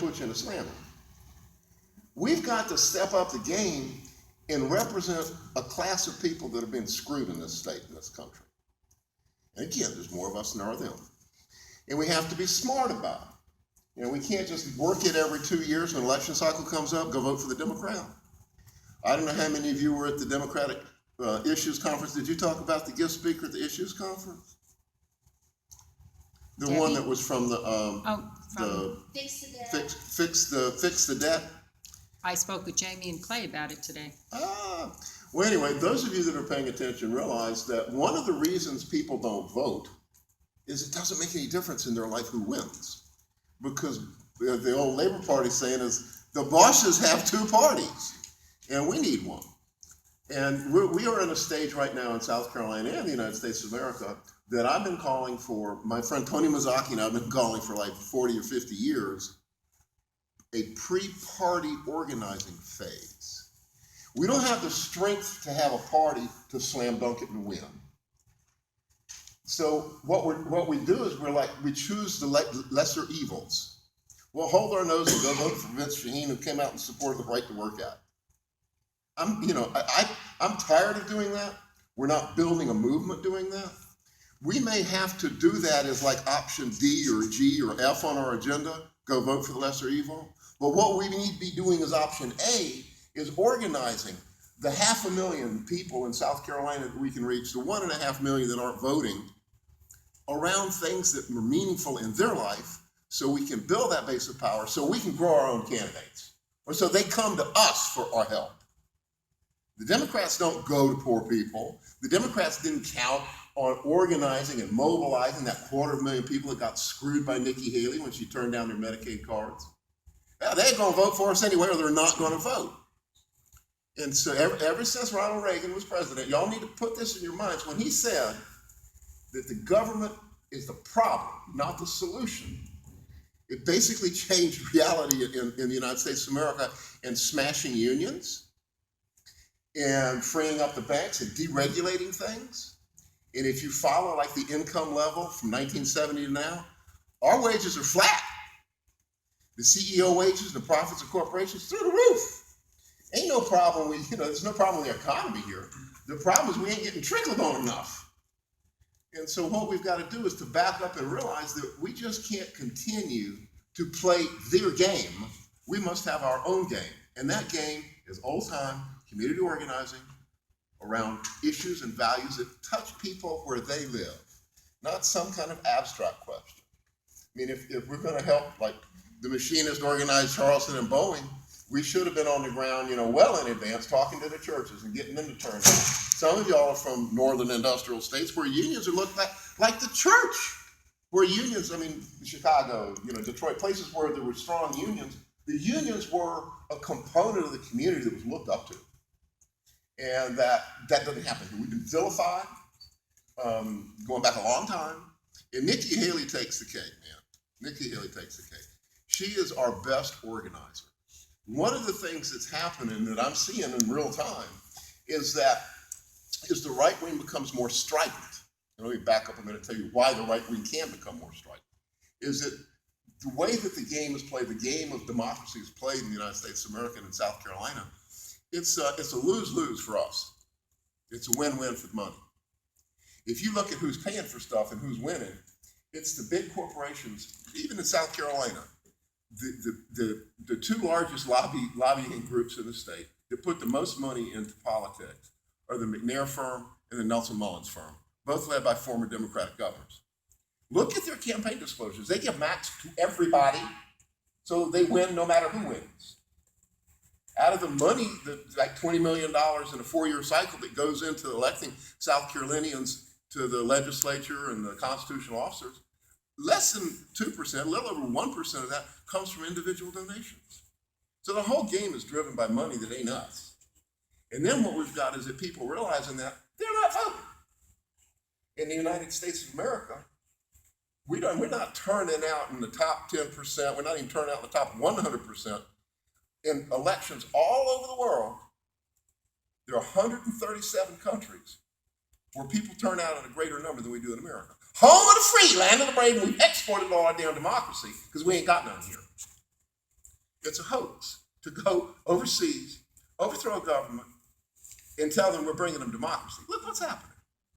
put you in a slammer. We've got to step up the game and represent a class of people that have been screwed in this state, in this country. And again, there's more of us than there are them. And we have to be smart about it. We can't just work it every 2 years when an election cycle comes up, go vote for the Democrat. I don't know how many of you were at the Democratic Issues Conference. Did you talk about the guest speaker at the Issues Conference? The one that was from the Fix the Debt. I spoke with Jamie and Clay about it today. Well, anyway, those of you that are paying attention realize that one of the reasons people don't vote is it doesn't make any difference in their life who wins. Because the old Labor Party saying is, the bosses have two parties, and we need one. And we are in a stage right now in South Carolina and the United States of America that I've been calling for, my friend Tony Mazzocchi and I've been calling for like 40 or 50 years, a pre-party organizing phase. We don't have the strength to have a party to slam dunk it and win. So what we do is we choose the lesser evils. We'll hold our nose and go vote for Vince Shaheen, who came out and supported the right to work out. I'm tired of doing that. We're not building a movement doing that. We may have to do that as like option D or G or F on our agenda, go vote for the lesser evil. But what we need to be doing as option A is organizing the 500,000 people in South Carolina that we can reach, the 1.5 million that aren't voting, around things that are meaningful in their life so we can build that base of power so we can grow our own candidates, or so they come to us for our help. The Democrats don't go to poor people. The Democrats didn't count on organizing and mobilizing that 250,000 people that got screwed by Nikki Haley when she turned down their Medicaid cards. Now, they're going to vote for us anyway, or they're not going to vote. And so ever since Ronald Reagan was president, y'all need to put this in your minds. When he said that the government is the problem, not the solution, it basically changed reality in the United States of America and smashing unions and freeing up the banks and deregulating things. And if you follow like the income level from 1970 to now, our wages are flat. The CEO wages, the profits of corporations through the roof. Ain't no problem with, there's no problem with the economy here. The problem is we ain't getting trickled on enough. And so what we've got to do is to back up and realize that we just can't continue to play their game. We must have our own game. And that game is old-time community organizing around issues and values that touch people where they live, not some kind of abstract question. I mean, if we're going to help, like the machinist organized Charleston and Boeing, we should have been on the ground, well in advance, talking to the churches and getting them to turn out. Some of y'all are from northern industrial states where unions are looked like the church, where unions, Chicago, Detroit, places where there were strong unions, the unions were a component of the community that was looked up to. And that doesn't happen. We've been vilified, going back a long time. And Nikki Haley takes the cake, man. Nikki Haley takes the cake. She is our best organizer. One of the things that's happening that I'm seeing in real time is the right wing becomes more strident. And let me back up a minute and tell you why the right wing can become more strident. Is that the way that the game is played, the game of democracy is played in the United States of America and in South Carolina, it's a lose-lose for us. It's a win-win for the money. If you look at who's paying for stuff and who's winning, it's the big corporations, even in South Carolina. The two largest lobbying groups in the state that put the most money into politics are the McNair firm and the Nelson Mullins firm, both led by former Democratic governors. Look at their campaign disclosures. They give max to everybody, so they win no matter who wins. Out of the money, like $20 million in a 4-year cycle that goes into electing South Carolinians to the legislature and the constitutional officers, less than 2%, a little over 1% of that comes from individual donations. So the whole game is driven by money that ain't us. And then what we've got is that people realizing that they're not voting. In the United States of America, we're not turning out in the top 10%, we're not even turning out in the top 100%. In elections all over the world, there are 137 countries where people turn out in a greater number than we do in America. Home of the free, land of the brave, and we've exported all our damn democracy because we ain't got none here. it's a hoax to go overseas, overthrow a government, and tell them we're bringing them democracy. Look what's happening.